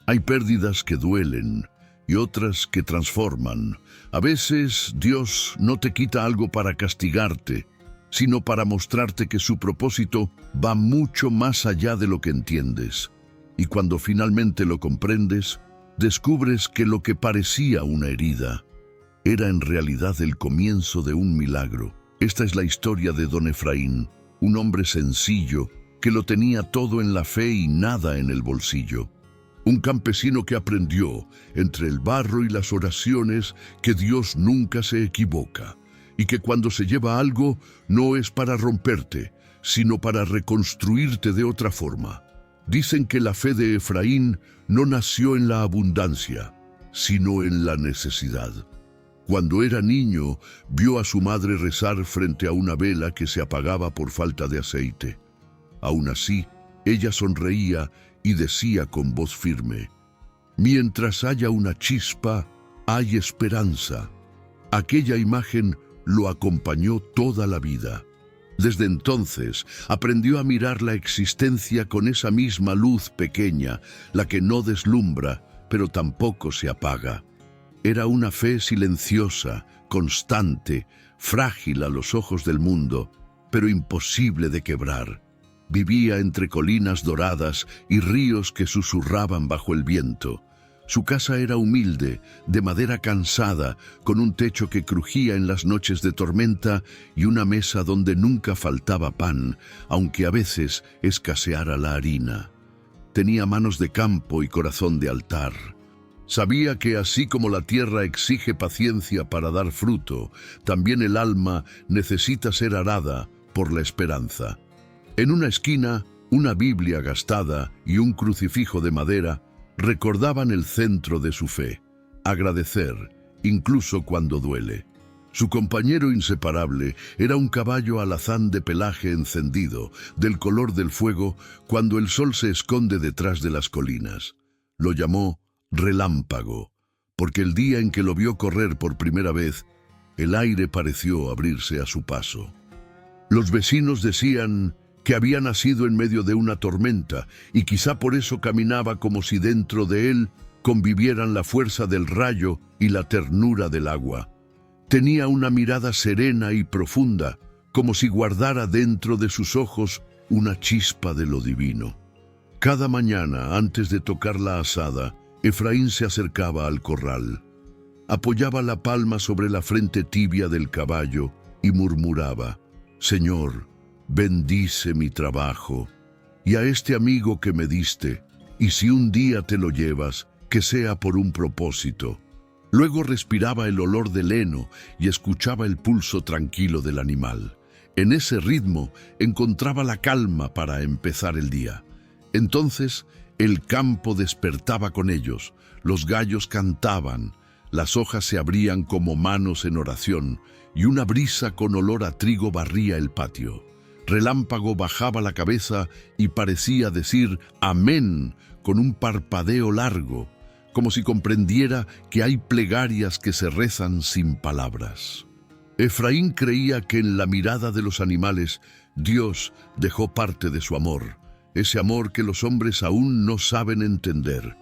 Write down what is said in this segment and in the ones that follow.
Hay pérdidas que duelen y otras que transforman. A veces Dios no te quita algo para castigarte, sino para mostrarte que su propósito va mucho más allá de lo que entiendes. Y cuando finalmente lo comprendes, descubres que lo que parecía una herida era en realidad el comienzo de un milagro. Esta es la historia de don Efraín, un hombre sencillo que lo tenía todo en la fe y nada en el bolsillo. Un campesino que aprendió, entre el barro y las oraciones, que Dios nunca se equivoca y que cuando se lleva algo no es para romperte, sino para reconstruirte de otra forma. Dicen que la fe de Efraín no nació en la abundancia, sino en la necesidad. Cuando era niño, vio a su madre rezar frente a una vela que se apagaba por falta de aceite. Aún así, ella sonreía y decía con voz firme: «Mientras haya una chispa, hay esperanza». Aquella imagen lo acompañó toda la vida. Desde entonces, aprendió a mirar la existencia con esa misma luz pequeña, la que no deslumbra, pero tampoco se apaga. Era una fe silenciosa, constante, frágil a los ojos del mundo, pero imposible de quebrar. Vivía entre colinas doradas y ríos que susurraban bajo el viento. Su casa era humilde, de madera cansada, con un techo que crujía en las noches de tormenta y una mesa donde nunca faltaba pan, aunque a veces escaseara la harina. Tenía manos de campo y corazón de altar. Sabía que así como la tierra exige paciencia para dar fruto, también el alma necesita ser arada por la esperanza. En una esquina, una Biblia gastada y un crucifijo de madera recordaban el centro de su fe: agradecer, incluso cuando duele. Su compañero inseparable era un caballo alazán de pelaje encendido, del color del fuego, cuando el sol se esconde detrás de las colinas. Lo llamó Relámpago, porque el día en que lo vio correr por primera vez, el aire pareció abrirse a su paso. Los vecinos decían que había nacido en medio de una tormenta y quizá por eso caminaba como si dentro de él convivieran la fuerza del rayo y la ternura del agua. Tenía una mirada serena y profunda, como si guardara dentro de sus ojos una chispa de lo divino. Cada mañana, antes de tocar la azada, Efraín se acercaba al corral. Apoyaba la palma sobre la frente tibia del caballo y murmuraba: «Señor, bendice mi trabajo y a este amigo que me diste, y si un día te lo llevas, que sea por un propósito». Luego respiraba el olor del heno y escuchaba el pulso tranquilo del animal. En ese ritmo encontraba la calma para empezar el día. Entonces el campo despertaba con ellos, los gallos cantaban, las hojas se abrían como manos en oración y una brisa con olor a trigo barría el patio. Relámpago bajaba la cabeza y parecía decir «Amén» con un parpadeo largo, como si comprendiera que hay plegarias que se rezan sin palabras. Efraín creía que en la mirada de los animales Dios dejó parte de su amor, ese amor que los hombres aún no saben entender.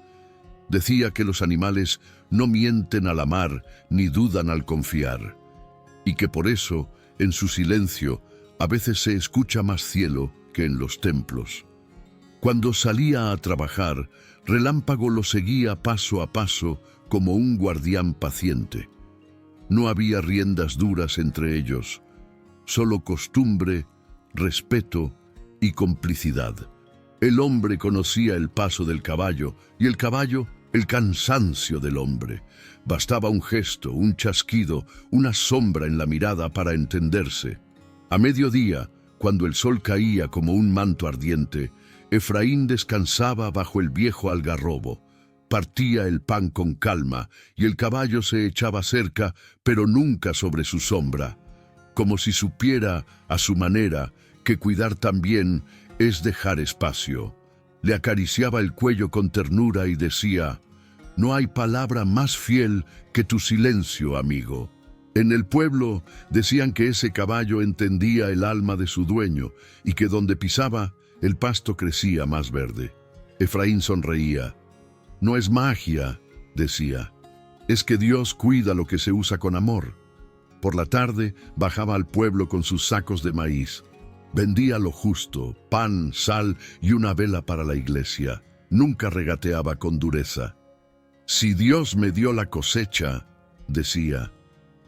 Decía que los animales no mienten al amar ni dudan al confiar, y que por eso, en su silencio, a veces se escucha más cielo que en los templos. Cuando salía a trabajar, Relámpago lo seguía paso a paso como un guardián paciente. No había riendas duras entre ellos, solo costumbre, respeto y complicidad. El hombre conocía el paso del caballo y el caballo el cansancio del hombre. Bastaba un gesto, un chasquido, una sombra en la mirada para entenderse. A mediodía, cuando el sol caía como un manto ardiente, Efraín descansaba bajo el viejo algarrobo. Partía el pan con calma y el caballo se echaba cerca, pero nunca sobre su sombra, como si supiera, a su manera, que cuidar también es dejar espacio. Le acariciaba el cuello con ternura y decía: «No hay palabra más fiel que tu silencio, amigo». En el pueblo decían que ese caballo entendía el alma de su dueño y que donde pisaba, el pasto crecía más verde. Efraín sonreía. No es magia, decía. Es que Dios cuida lo que se usa con amor. Por la tarde bajaba al pueblo con sus sacos de maíz. Vendía lo justo, pan, sal y una vela para la iglesia. Nunca regateaba con dureza. Si Dios me dio la cosecha, decía,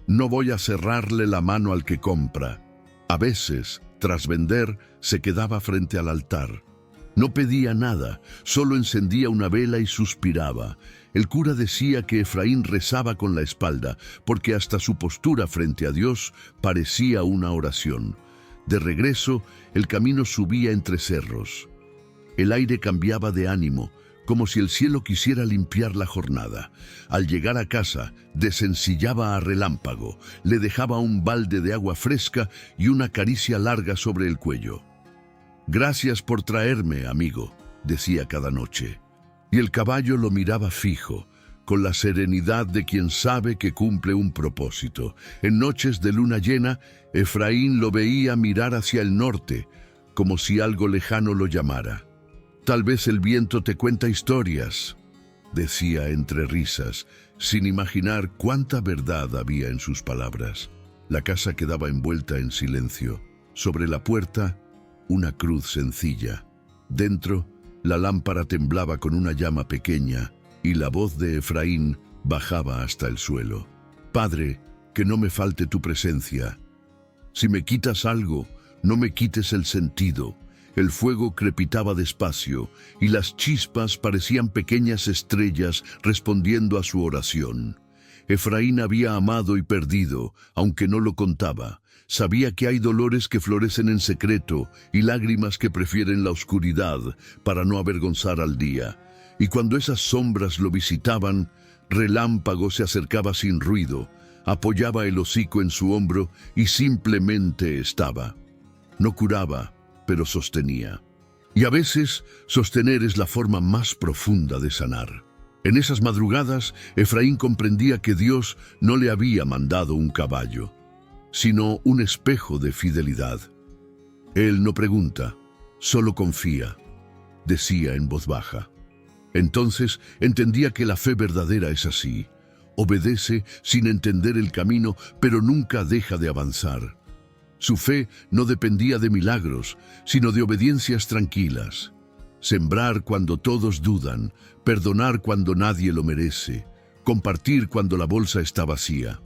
no voy a cerrarle la mano al que compra. A veces, tras vender, se quedaba frente al altar. No pedía nada, solo encendía una vela y suspiraba. El cura decía que Efraín rezaba con la espalda, porque hasta su postura frente a Dios parecía una oración. De regreso, el camino subía entre cerros. El aire cambiaba de ánimo, como si el cielo quisiera limpiar la jornada. Al llegar a casa, desencillaba a Relámpago, le dejaba un balde de agua fresca y una caricia larga sobre el cuello. «Gracias por traerme, amigo», decía cada noche. Y el caballo lo miraba fijo, con la serenidad de quien sabe que cumple un propósito. En noches de luna llena, Efraín lo veía mirar hacia el norte, como si algo lejano lo llamara. «Tal vez el viento te cuenta historias», decía entre risas, sin imaginar cuánta verdad había en sus palabras. La casa quedaba envuelta en silencio. Sobre la puerta, una cruz sencilla. Dentro, la lámpara temblaba con una llama pequeña y la voz de Efraín bajaba hasta el suelo. «Padre, que no me falte tu presencia. Si me quitas algo, no me quites el sentido». El fuego crepitaba despacio y las chispas parecían pequeñas estrellas respondiendo a su oración. Efraín había amado y perdido, aunque no lo contaba. Sabía que hay dolores que florecen en secreto y lágrimas que prefieren la oscuridad para no avergonzar al día. Y cuando esas sombras lo visitaban, Relámpago se acercaba sin ruido, apoyaba el hocico en su hombro y simplemente estaba. No curaba, pero sostenía. Y a veces, sostener es la forma más profunda de sanar. En esas madrugadas, Efraín comprendía que Dios no le había mandado un caballo, sino un espejo de fidelidad. Él no pregunta, solo confía, decía en voz baja. Entonces entendía que la fe verdadera es así. Obedece sin entender el camino, pero nunca deja de avanzar. Su fe no dependía de milagros, sino de obediencias tranquilas. Sembrar cuando todos dudan, perdonar cuando nadie lo merece, compartir cuando la bolsa está vacía.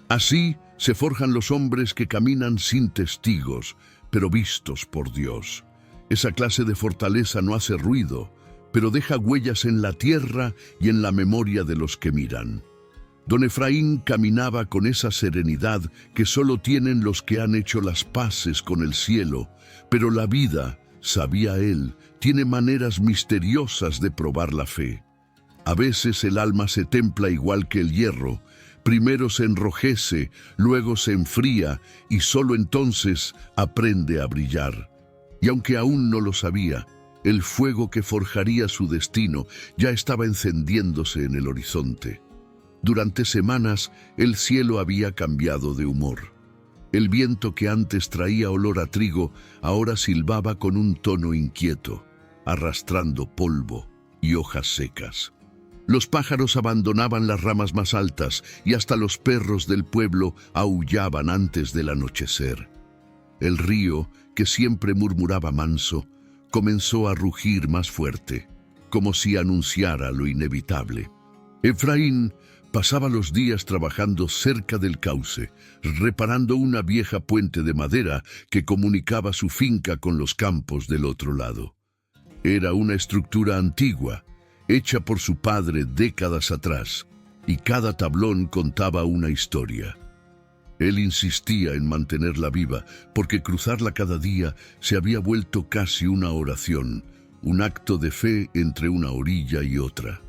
Así se forjan los hombres que caminan sin testigos, pero vistos por Dios. Esa clase de fortaleza no hace ruido, pero deja huellas en la tierra y en la memoria de los que miran. Don Efraín caminaba con esa serenidad que solo tienen los que han hecho las paces con el cielo, pero la vida, sabía él, tiene maneras misteriosas de probar la fe. A veces el alma se templa igual que el hierro, primero se enrojece, luego se enfría y solo entonces aprende a brillar. Y aunque aún no lo sabía, el fuego que forjaría su destino ya estaba encendiéndose en el horizonte. Durante semanas, el cielo había cambiado de humor. El viento que antes traía olor a trigo, ahora silbaba con un tono inquieto, arrastrando polvo y hojas secas. Los pájaros abandonaban las ramas más altas y hasta los perros del pueblo aullaban antes del anochecer. El río, que siempre murmuraba manso, comenzó a rugir más fuerte, como si anunciara lo inevitable. Efraín pasaba los días trabajando cerca del cauce, reparando una vieja puente de madera que comunicaba su finca con los campos del otro lado. Era una estructura antigua, hecha por su padre décadas atrás, y cada tablón contaba una historia. Él insistía en mantenerla viva, porque cruzarla cada día se había vuelto casi una oración, un acto de fe entre una orilla y otra.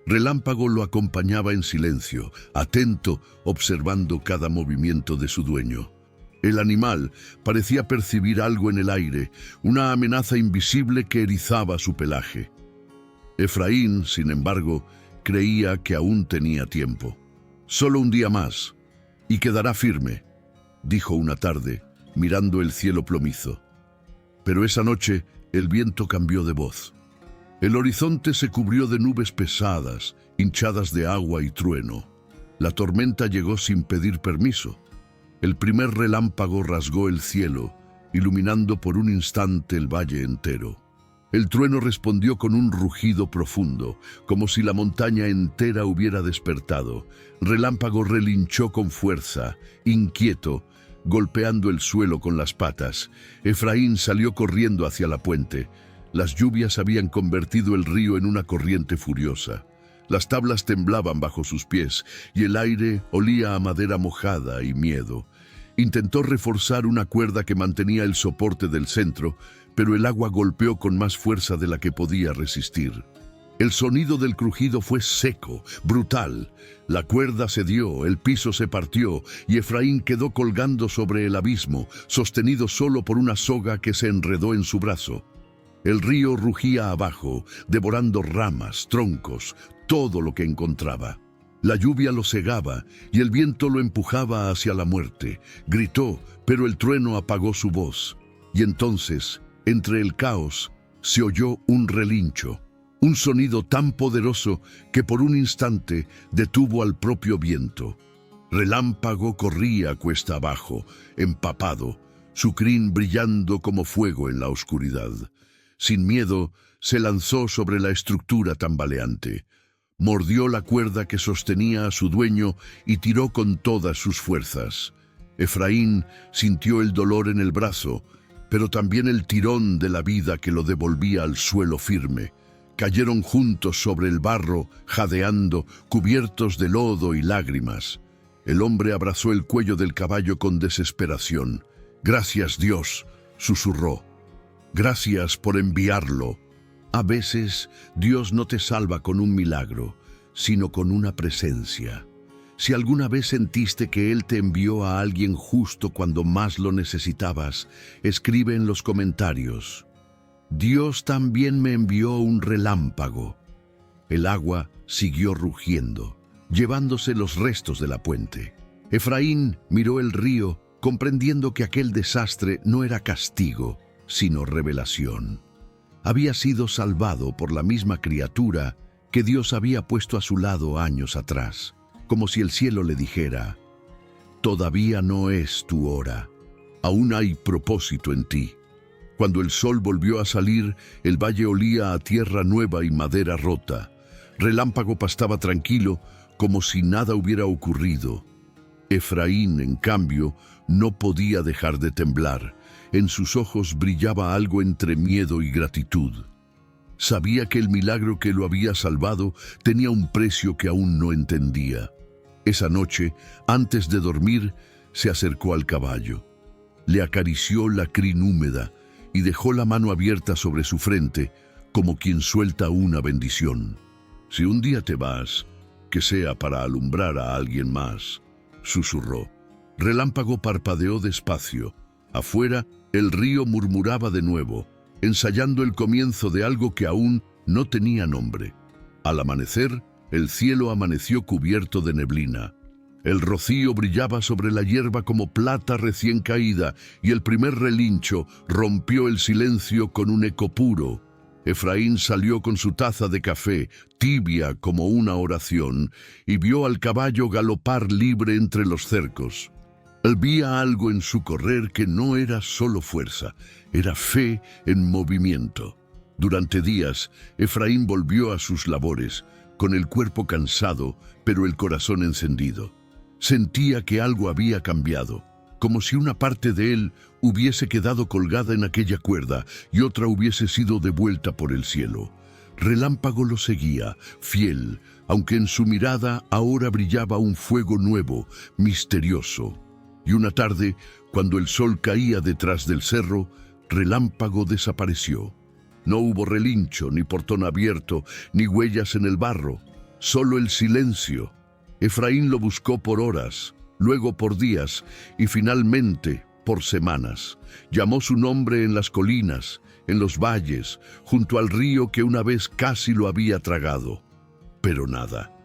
Relámpago lo acompañaba en silencio, atento, observando cada movimiento de su dueño. El animal parecía percibir algo en el aire, una amenaza invisible que erizaba su pelaje. Efraín, sin embargo, creía que aún tenía tiempo. «Solo un día más, y quedará firme», dijo una tarde, mirando el cielo plomizo. Pero esa noche el viento cambió de voz. El horizonte se cubrió de nubes pesadas, hinchadas de agua y trueno. La tormenta llegó sin pedir permiso. El primer relámpago rasgó el cielo, iluminando por un instante el valle entero. El trueno respondió con un rugido profundo, como si la montaña entera hubiera despertado. Relámpago relinchó con fuerza, inquieto, golpeando el suelo con las patas. Efraín salió corriendo hacia la puente. Las lluvias habían convertido el río en una corriente furiosa. Las tablas temblaban bajo sus pies y el aire olía a madera mojada y miedo. Intentó reforzar una cuerda que mantenía el soporte del centro, pero el agua golpeó con más fuerza de la que podía resistir. El sonido del crujido fue seco, brutal. La cuerda cedió, el piso se partió y Efraín quedó colgando sobre el abismo, sostenido solo por una soga que se enredó en su brazo. El río rugía abajo, devorando ramas, troncos, todo lo que encontraba. La lluvia lo cegaba y el viento lo empujaba hacia la muerte. Gritó, pero el trueno apagó su voz. Y entonces, entre el caos, se oyó un relincho, un sonido tan poderoso que por un instante detuvo al propio viento. Relámpago corría cuesta abajo, empapado, su crin brillando como fuego en la oscuridad. Sin miedo, se lanzó sobre la estructura tambaleante. Mordió la cuerda que sostenía a su dueño y tiró con todas sus fuerzas. Efraín sintió el dolor en el brazo, pero también el tirón de la vida que lo devolvía al suelo firme. Cayeron juntos sobre el barro, jadeando, cubiertos de lodo y lágrimas. El hombre abrazó el cuello del caballo con desesperación. «Gracias, Dios», susurró. «Gracias por enviarlo». A veces, Dios no te salva con un milagro, sino con una presencia. Si alguna vez sentiste que Él te envió a alguien justo cuando más lo necesitabas, escribe en los comentarios: «Dios también me envió un relámpago». El agua siguió rugiendo, llevándose los restos de la puente. Efraín miró el río, comprendiendo que aquel desastre no era castigo, sino revelación. Había sido salvado por la misma criatura que Dios había puesto a su lado años atrás, como si el cielo le dijera: «Todavía no es tu hora, aún hay propósito en ti». Cuando el sol volvió a salir, el valle olía a tierra nueva y madera rota. Relámpago pastaba tranquilo, como si nada hubiera ocurrido. Efraín, en cambio, no podía dejar de temblar. En sus ojos brillaba algo entre miedo y gratitud. Sabía que el milagro que lo había salvado tenía un precio que aún no entendía. Esa noche, antes de dormir, se acercó al caballo. Le acarició la crin húmeda y dejó la mano abierta sobre su frente, como quien suelta una bendición. «Si un día te vas, que sea para alumbrar a alguien más», susurró. Relámpago parpadeó despacio. Afuera, el río murmuraba de nuevo, ensayando el comienzo de algo que aún no tenía nombre. Al amanecer, el cielo amaneció cubierto de neblina. El rocío brillaba sobre la hierba como plata recién caída y el primer relincho rompió el silencio con un eco puro. Efraín salió con su taza de café, tibia como una oración, y vio al caballo galopar libre entre los cercos. Había algo en su correr que no era solo fuerza, era fe en movimiento. Durante días, Efraín volvió a sus labores, con el cuerpo cansado, pero el corazón encendido. Sentía que algo había cambiado, como si una parte de él hubiese quedado colgada en aquella cuerda y otra hubiese sido devuelta por el cielo. Relámpago lo seguía, fiel, aunque en su mirada ahora brillaba un fuego nuevo, misterioso. Y una tarde, cuando el sol caía detrás del cerro, Relámpago desapareció. No hubo relincho, ni portón abierto, ni huellas en el barro, solo el silencio. Efraín lo buscó por horas, luego por días y finalmente por semanas. Llamó su nombre en las colinas, en los valles, junto al río que una vez casi lo había tragado. Pero nada.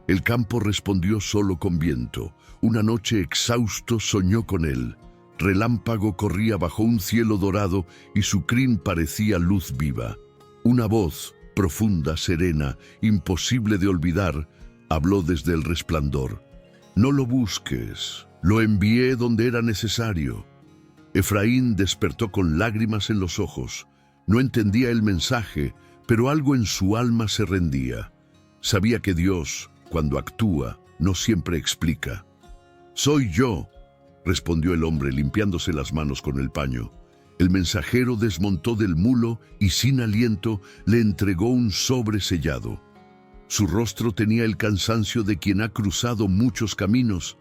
El campo respondió solo con viento. Una noche exhausto soñó con él. Relámpago corría bajo un cielo dorado y su crin parecía luz viva. Una voz, profunda, serena, imposible de olvidar, habló desde el resplandor. No lo busques, lo envié donde era necesario. Efraín despertó con lágrimas en los ojos. No entendía el mensaje, pero algo en su alma se rendía. Sabía que Dios, cuando actúa, no siempre explica. «Soy yo», respondió el hombre limpiándose las manos con el paño. El mensajero desmontó del mulo y sin aliento le entregó un sobre sellado. Su rostro tenía el cansancio de quien ha cruzado muchos caminos,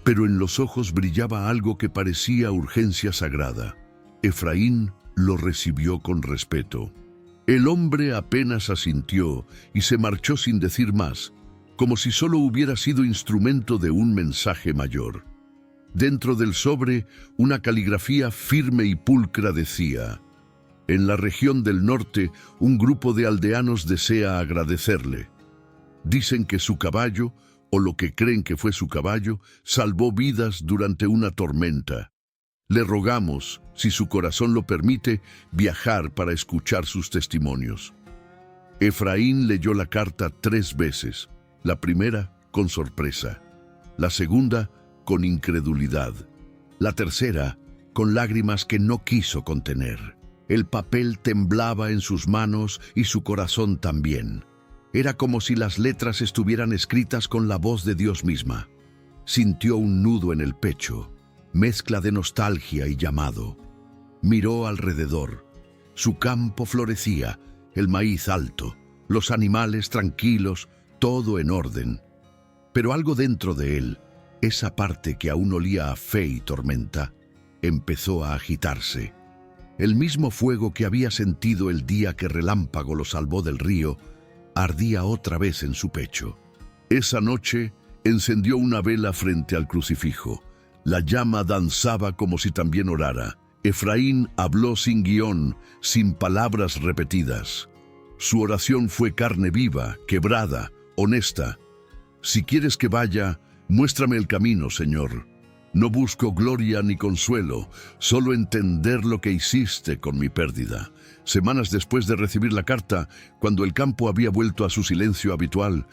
pero en los ojos brillaba algo que parecía urgencia sagrada. Efraín lo recibió con respeto. El hombre apenas asintió y se marchó sin decir más, como si solo hubiera sido instrumento de un mensaje mayor. Dentro del sobre, una caligrafía firme y pulcra decía: «En la región del norte, un grupo de aldeanos desea agradecerle. Dicen que su caballo, o lo que creen que fue su caballo, salvó vidas durante una tormenta. Le rogamos, si su corazón lo permite, viajar para escuchar sus testimonios». Efraín leyó la carta 3 veces, la primera con sorpresa, la segunda con incredulidad, la tercera con lágrimas que no quiso contener. El papel temblaba en sus manos y su corazón también. Era como si las letras estuvieran escritas con la voz de Dios misma. Sintió un nudo en el pecho, mezcla de nostalgia y llamado. Miró alrededor. Su campo florecía, el maíz alto, los animales tranquilos, todo en orden. Pero algo dentro de él, esa parte que aún olía a fe y tormenta, empezó a agitarse. El mismo fuego que había sentido el día que Relámpago lo salvó del río, ardía otra vez en su pecho. Esa noche encendió una vela frente al crucifijo. La llama danzaba como si también orara. Efraín habló sin guión, sin palabras repetidas. Su oración fue carne viva, quebrada, honesta. «Si quieres que vaya, muéstrame el camino, Señor. No busco gloria ni consuelo, solo entender lo que hiciste con mi pérdida». Semanas después de recibir la carta, cuando el campo había vuelto a su silencio habitual,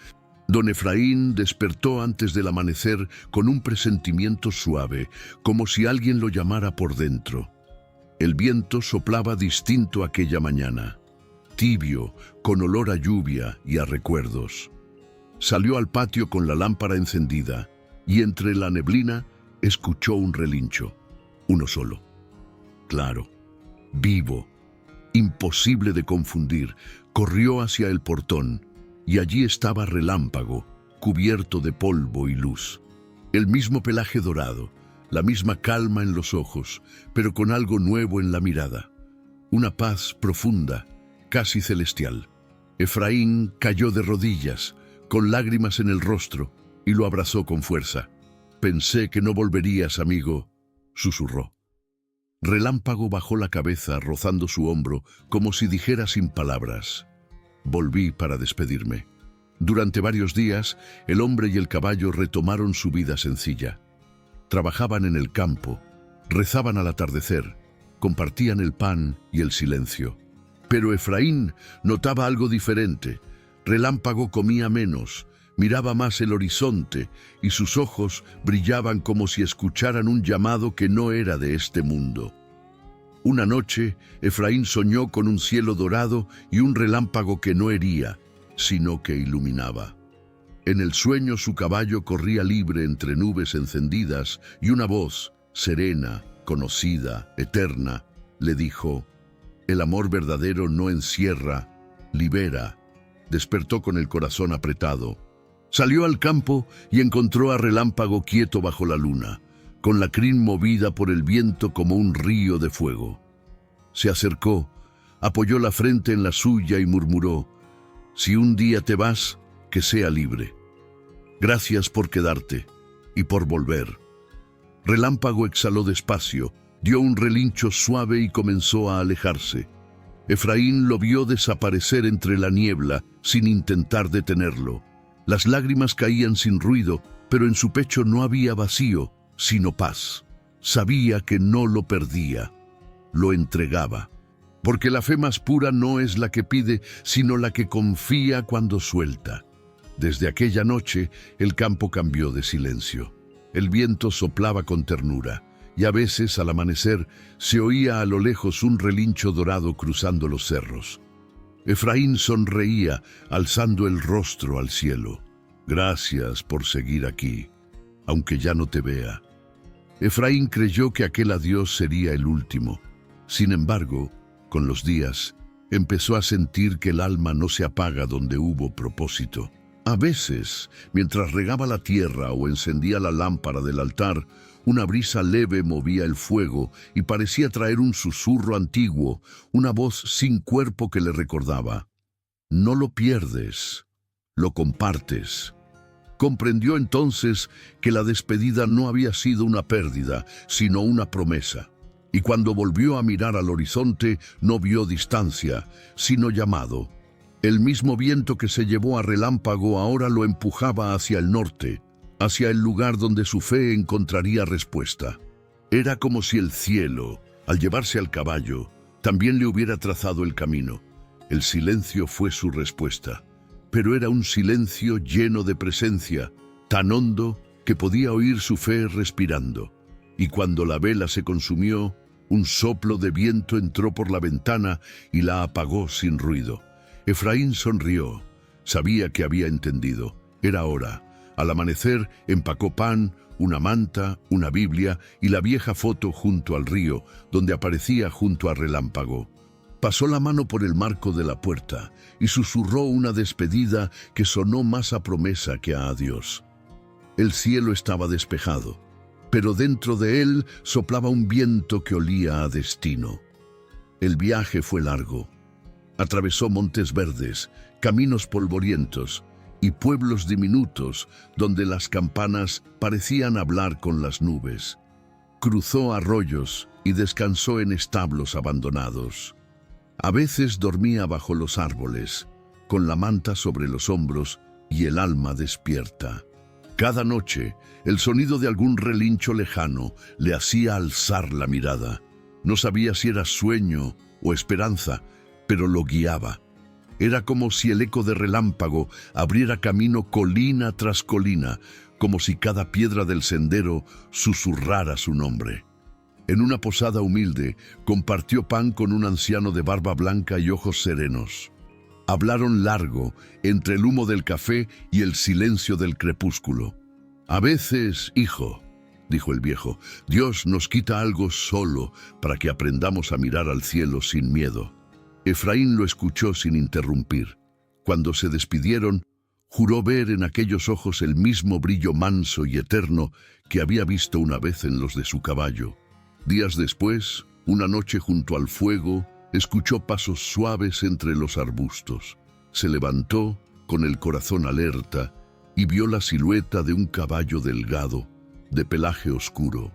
don Efraín despertó antes del amanecer con un presentimiento suave, como si alguien lo llamara por dentro. El viento soplaba distinto aquella mañana, tibio, con olor a lluvia y a recuerdos. Salió al patio con la lámpara encendida y entre la neblina escuchó un relincho, uno solo. Claro, vivo, imposible de confundir. Corrió hacia el portón y allí estaba Relámpago, cubierto de polvo y luz. El mismo pelaje dorado, la misma calma en los ojos, pero con algo nuevo en la mirada. Una paz profunda, casi celestial. Efraín cayó de rodillas, con lágrimas en el rostro, y lo abrazó con fuerza. «Pensé que no volverías, amigo», susurró. Relámpago bajó la cabeza rozando su hombro, como si dijera sin palabras: «Volví para despedirme». Durante varios días, el hombre y el caballo retomaron su vida sencilla. Trabajaban en el campo, rezaban al atardecer, compartían el pan y el silencio. Pero Efraín notaba algo diferente. Relámpago comía menos, miraba más el horizonte y sus ojos brillaban como si escucharan un llamado que no era de este mundo. Una noche, Efraín soñó con un cielo dorado y un relámpago que no hería, sino que iluminaba. En el sueño su caballo corría libre entre nubes encendidas y una voz, serena, conocida, eterna, le dijo: «El amor verdadero no encierra, libera». Despertó con el corazón apretado. Salió al campo y encontró a Relámpago quieto bajo la luna, con la crin movida por el viento como un río de fuego. Se acercó, apoyó la frente en la suya y murmuró: «Si un día te vas, que sea libre. Gracias por quedarte y por volver». Relámpago exhaló despacio, dio un relincho suave y comenzó a alejarse. Efraín lo vio desaparecer entre la niebla sin intentar detenerlo. Las lágrimas caían sin ruido, pero en su pecho no había vacío, sino paz. Sabía que no lo perdía, lo entregaba. porque la fe más pura no es la que pide, sino la que confía cuando suelta. Desde aquella noche, el campo cambió de silencio. El viento soplaba con ternura, y a veces, al amanecer, se oía a lo lejos un relincho dorado cruzando los cerros. Efraín sonreía, alzando el rostro al cielo. Gracias por seguir aquí, aunque ya no te vea. Efraín creyó que aquel adiós sería el último. Sin embargo, con los días, empezó a sentir que el alma no se apaga donde hubo propósito. A veces, mientras regaba la tierra o encendía la lámpara del altar, una brisa leve movía el fuego y parecía traer un susurro antiguo, una voz sin cuerpo que le recordaba: no lo pierdes, lo compartes. Comprendió entonces que la despedida no había sido una pérdida, sino una promesa. Y cuando volvió a mirar al horizonte, no vio distancia, sino llamado. El mismo viento que se llevó a Relámpago ahora lo empujaba hacia el norte, hacia el lugar donde su fe encontraría respuesta. Era como si el cielo, al llevarse al caballo, también le hubiera trazado el camino. El silencio fue su respuesta, pero era un silencio lleno de presencia, tan hondo que podía oír su fe respirando. Y cuando la vela se consumió, un soplo de viento entró por la ventana y la apagó sin ruido. Efraín sonrió. Sabía que había entendido. Era hora. Al amanecer, empacó pan, una manta, una Biblia y la vieja foto junto al río, donde aparecía junto a Relámpago. Pasó la mano por el marco de la puerta y susurró una despedida que sonó más a promesa que a adiós. El cielo estaba despejado, pero dentro de él soplaba un viento que olía a destino. El viaje fue largo. Atravesó montes verdes, caminos polvorientos y pueblos diminutos donde las campanas parecían hablar con las nubes. Cruzó arroyos y descansó en establos abandonados. A veces dormía bajo los árboles, con la manta sobre los hombros y el alma despierta. Cada noche, el sonido de algún relincho lejano le hacía alzar la mirada. No sabía si era sueño o esperanza, pero lo guiaba. Era como si el eco de Relámpago abriera camino colina tras colina, como si cada piedra del sendero susurrara su nombre. En una posada humilde, compartió pan con un anciano de barba blanca y ojos serenos. Hablaron largo, entre el humo del café y el silencio del crepúsculo. A veces, hijo, dijo el viejo, Dios nos quita algo solo para que aprendamos a mirar al cielo sin miedo. Efraín lo escuchó sin interrumpir. Cuando se despidieron, juró ver en aquellos ojos el mismo brillo manso y eterno que había visto una vez en los de su caballo. Días después, una noche junto al fuego, escuchó pasos suaves entre los arbustos. Se levantó, con el corazón alerta, y vio la silueta de un caballo delgado, de pelaje oscuro.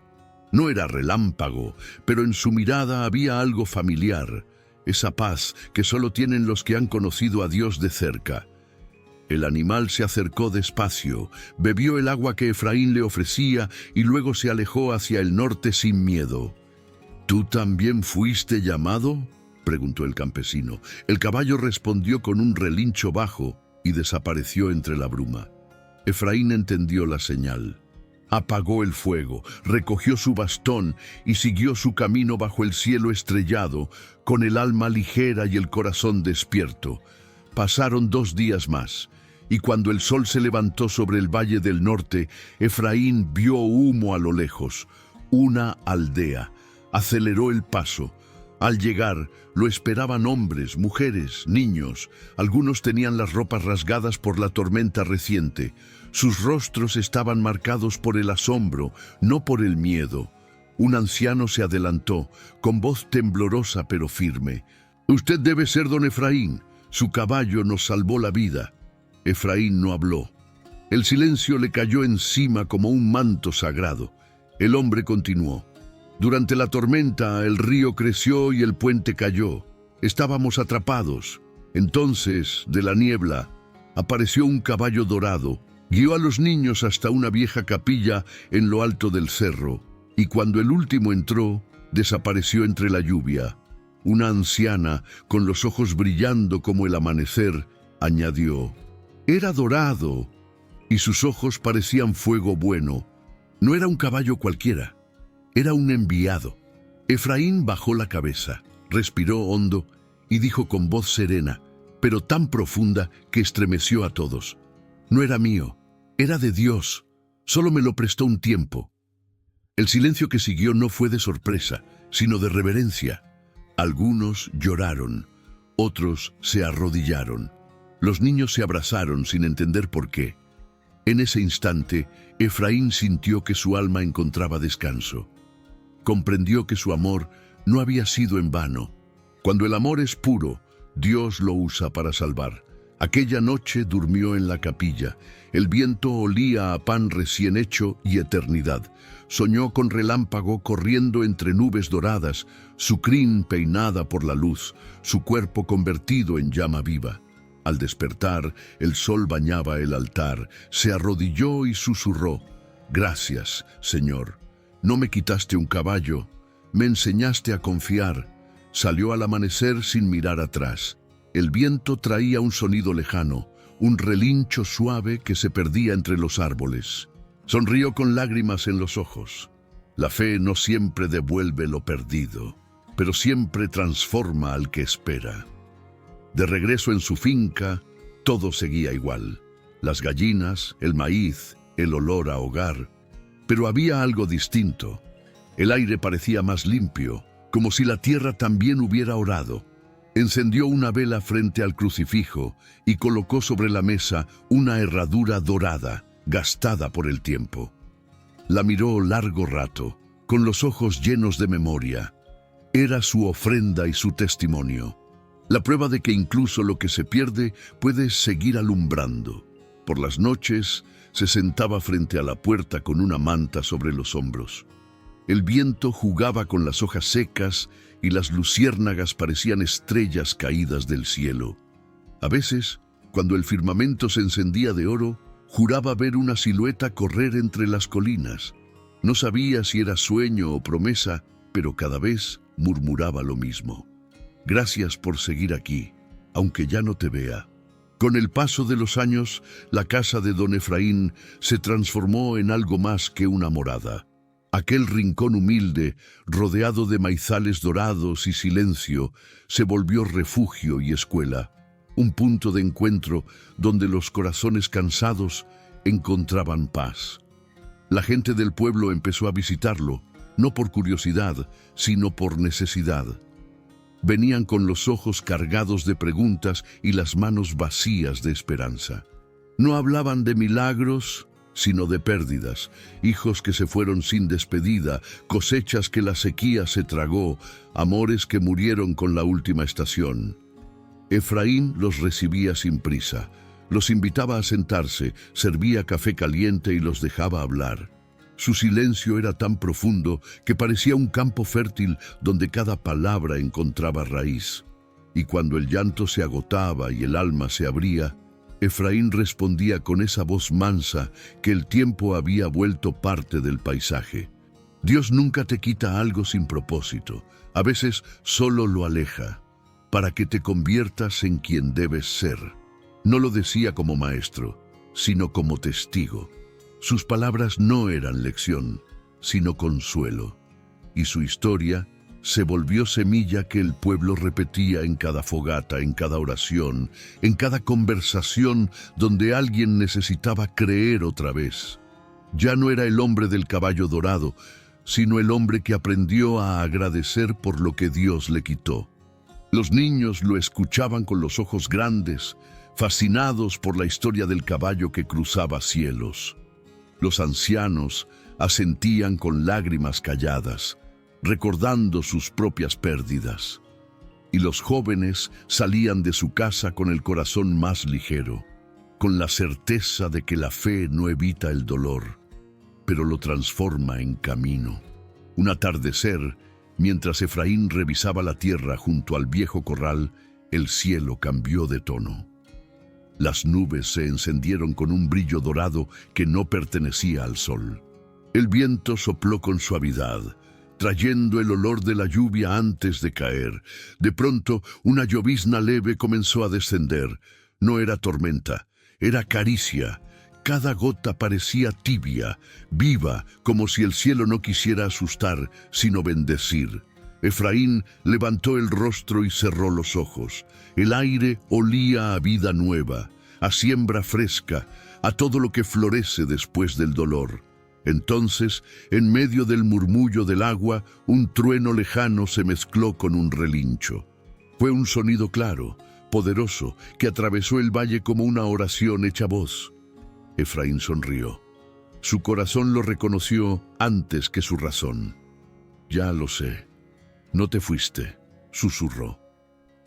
No era Relámpago, pero en su mirada había algo familiar, esa paz que solo tienen los que han conocido a Dios de cerca. El animal se acercó despacio, bebió el agua que Efraín le ofrecía y luego se alejó hacia el norte sin miedo. ¿Tú también fuiste llamado?, preguntó el campesino. El caballo respondió con un relincho bajo y desapareció entre la bruma. Efraín entendió la señal. Apagó el fuego, recogió su bastón y siguió su camino bajo el cielo estrellado, con el alma ligera y el corazón despierto. Pasaron 2 días más, y cuando el sol se levantó sobre el valle del norte, Efraín vio humo a lo lejos, una aldea. Aceleró el paso. Al llegar, lo esperaban hombres, mujeres, niños. Algunos tenían las ropas rasgadas por la tormenta reciente. Sus rostros estaban marcados por el asombro, no por el miedo. Un anciano se adelantó, con voz temblorosa pero firme. «Usted debe ser don Efraín. Su caballo nos salvó la vida». Efraín no habló. El silencio le cayó encima como un manto sagrado. El hombre continuó. «Durante la tormenta el río creció y el puente cayó. Estábamos atrapados. Entonces, de la niebla, apareció un caballo dorado. Guió a los niños hasta una vieja capilla en lo alto del cerro, y cuando el último entró, desapareció entre la lluvia. una anciana, con los ojos brillando como el amanecer, añadió: «Era dorado, y sus ojos parecían fuego bueno. No era un caballo cualquiera, era un enviado». Efraín bajó la cabeza, respiró hondo y dijo con voz serena, pero tan profunda que estremeció a todos: «No era mío, era de Dios, solo me lo prestó un tiempo». El silencio que siguió no fue de sorpresa, sino de reverencia. Algunos lloraron, otros se arrodillaron. Los niños se abrazaron sin entender por qué. En ese instante, Efraín sintió que su alma encontraba descanso. Comprendió que su amor no había sido en vano. Cuando el amor es puro, Dios lo usa para salvar. Aquella noche durmió en la capilla. El viento olía a pan recién hecho y eternidad. Soñó con relámpago corriendo entre nubes doradas, su crin peinada por la luz, su cuerpo convertido en llama viva. Al despertar, el sol bañaba el altar. Se arrodilló y susurró: «Gracias, Señor. No me quitaste un caballo, me enseñaste a confiar». Salió al amanecer sin mirar atrás. El viento traía un sonido lejano, un relincho suave que se perdía entre los árboles. Sonrió con lágrimas en los ojos. La fe no siempre devuelve lo perdido, pero siempre transforma al que espera. De regreso en su finca, todo seguía igual. Las gallinas, el maíz, el olor a hogar. Pero había algo distinto. El aire parecía más limpio, como si la tierra también hubiera orado. Encendió una vela frente al crucifijo y colocó sobre la mesa una herradura dorada, gastada por el tiempo. La miró largo rato, con los ojos llenos de memoria. Era su ofrenda y su testimonio. La prueba de que incluso lo que se pierde puede seguir alumbrando. Por las noches se sentaba frente a la puerta con una manta sobre los hombros. El viento jugaba con las hojas secas y las luciérnagas parecían estrellas caídas del cielo. A veces, cuando el firmamento se encendía de oro, juraba ver una silueta correr entre las colinas. No sabía si era sueño o promesa, pero cada vez murmuraba lo mismo: «Gracias por seguir aquí, aunque ya no te vea». Con el paso de los años, la casa de don Efraín se transformó en algo más que una morada. Aquel rincón humilde, rodeado de maizales dorados y silencio, se volvió refugio y escuela, un punto de encuentro donde los corazones cansados encontraban paz. La gente del pueblo empezó a visitarlo, no por curiosidad, sino por necesidad. Venían con los ojos cargados de preguntas y las manos vacías de esperanza. No hablaban de milagros, sino de pérdidas, hijos que se fueron sin despedida, cosechas que la sequía se tragó, amores que murieron con la última estación. Efraín los recibía sin prisa, los invitaba a sentarse, servía café caliente y los dejaba hablar. Su silencio era tan profundo que parecía un campo fértil donde cada palabra encontraba raíz. Y cuando el llanto se agotaba y el alma se abría, Efraín respondía con esa voz mansa que el tiempo había vuelto parte del paisaje: «Dios nunca te quita algo sin propósito, a veces solo lo aleja, para que te conviertas en quien debes ser». No lo decía como maestro, sino como testigo. Sus palabras no eran lección, sino consuelo. Y su historia se volvió semilla que el pueblo repetía en cada fogata, en cada oración, en cada conversación donde alguien necesitaba creer otra vez. Ya no era el hombre del caballo dorado, sino el hombre que aprendió a agradecer por lo que Dios le quitó. Los niños lo escuchaban con los ojos grandes, fascinados por la historia del caballo que cruzaba cielos. Los ancianos asentían con lágrimas calladas, recordando sus propias pérdidas. Y los jóvenes salían de su casa con el corazón más ligero, con la certeza de que la fe no evita el dolor, pero lo transforma en camino. Un atardecer, mientras Efraín revisaba la tierra junto al viejo corral, el cielo cambió de tono. Las nubes se encendieron con un brillo dorado que no pertenecía al sol. El viento sopló con suavidad, trayendo el olor de la lluvia antes de caer. De pronto, una llovizna leve comenzó a descender. No era tormenta, era caricia. Cada gota parecía tibia, viva, como si el cielo no quisiera asustar, sino bendecir. Efraín levantó el rostro y cerró los ojos. El aire olía a vida nueva, a siembra fresca, a todo lo que florece después del dolor. Entonces, en medio del murmullo del agua, un trueno lejano se mezcló con un relincho. Fue un sonido claro, poderoso, que atravesó el valle como una oración hecha voz. Efraín sonrió. Su corazón lo reconoció antes que su razón. «Ya lo sé. No te fuiste», susurró.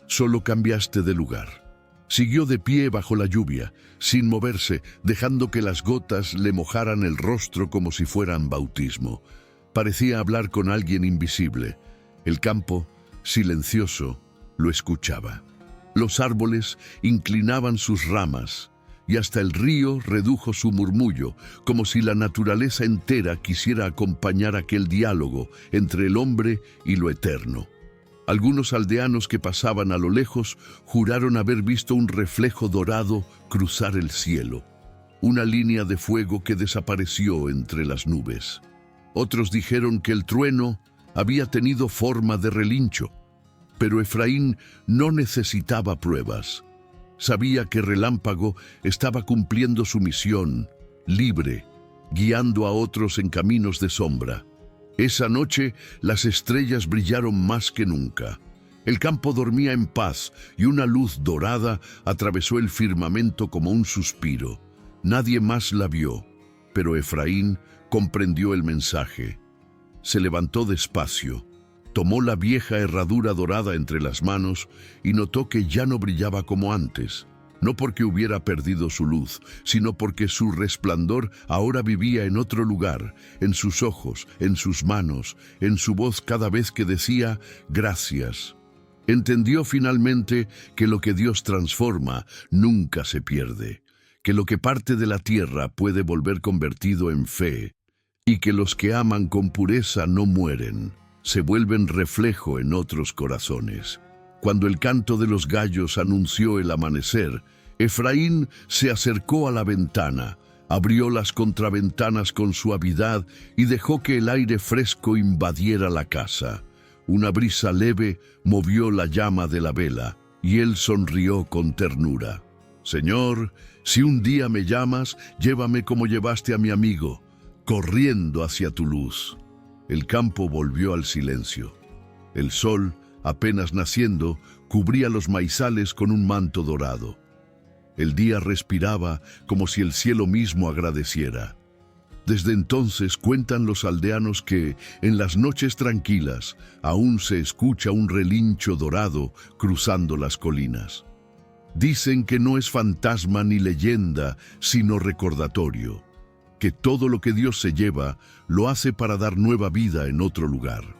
«Solo cambiaste de lugar». Siguió de pie bajo la lluvia, sin moverse, dejando que las gotas le mojaran el rostro como si fueran bautismo. Parecía hablar con alguien invisible. El campo, silencioso, lo escuchaba. Los árboles inclinaban sus ramas, y hasta el río redujo su murmullo, como si la naturaleza entera quisiera acompañar aquel diálogo entre el hombre y lo eterno. Algunos aldeanos que pasaban a lo lejos juraron haber visto un reflejo dorado cruzar el cielo, una línea de fuego que desapareció entre las nubes. Otros dijeron que el trueno había tenido forma de relincho, pero Efraín no necesitaba pruebas. Sabía que Relámpago estaba cumpliendo su misión, libre, guiando a otros en caminos de sombra. Esa noche las estrellas brillaron más que nunca. El campo dormía en paz y una luz dorada atravesó el firmamento como un suspiro. Nadie más la vio, pero Efraín comprendió el mensaje. Se levantó despacio, tomó la vieja herradura dorada entre las manos y notó que ya no brillaba como antes. No porque hubiera perdido su luz, sino porque su resplandor ahora vivía en otro lugar, en sus ojos, en sus manos, en su voz cada vez que decía «gracias». Entendió finalmente que lo que Dios transforma nunca se pierde, que lo que parte de la tierra puede volver convertido en fe, y que los que aman con pureza no mueren, se vuelven reflejo en otros corazones. Cuando el canto de los gallos anunció el amanecer, Efraín se acercó a la ventana, abrió las contraventanas con suavidad y dejó que el aire fresco invadiera la casa. Una brisa leve movió la llama de la vela y él sonrió con ternura. «Señor, si un día me llamas, llévame como llevaste a mi amigo, corriendo hacia tu luz». El campo volvió al silencio. El sol, apenas naciendo, cubría los maizales con un manto dorado. El día respiraba como si el cielo mismo agradeciera. Desde entonces cuentan los aldeanos que, en las noches tranquilas, aún se escucha un relincho dorado cruzando las colinas. Dicen que no es fantasma ni leyenda, sino recordatorio, que todo lo que Dios se lleva lo hace para dar nueva vida en otro lugar.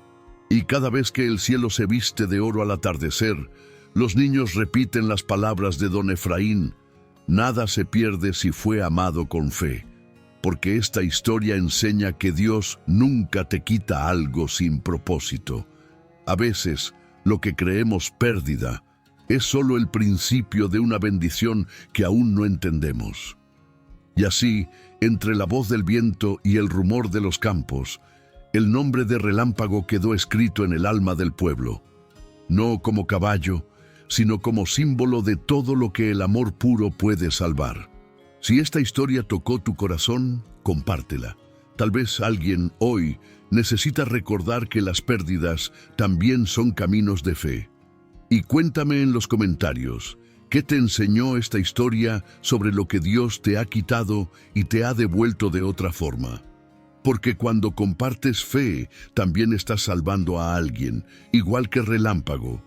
Y cada vez que el cielo se viste de oro al atardecer, los niños repiten las palabras de don Efraín: «Nada se pierde si fue amado con fe», porque esta historia enseña que Dios nunca te quita algo sin propósito. A veces, lo que creemos pérdida es solo el principio de una bendición que aún no entendemos. Y así, entre la voz del viento y el rumor de los campos, el nombre de Relámpago quedó escrito en el alma del pueblo, no como caballo, sino como símbolo de todo lo que el amor puro puede salvar. Si esta historia tocó tu corazón, compártela. Tal vez alguien hoy necesita recordar que las pérdidas también son caminos de fe. Y cuéntame en los comentarios, ¿qué te enseñó esta historia sobre lo que Dios te ha quitado y te ha devuelto de otra forma? Porque cuando compartes fe, también estás salvando a alguien, igual que Relámpago.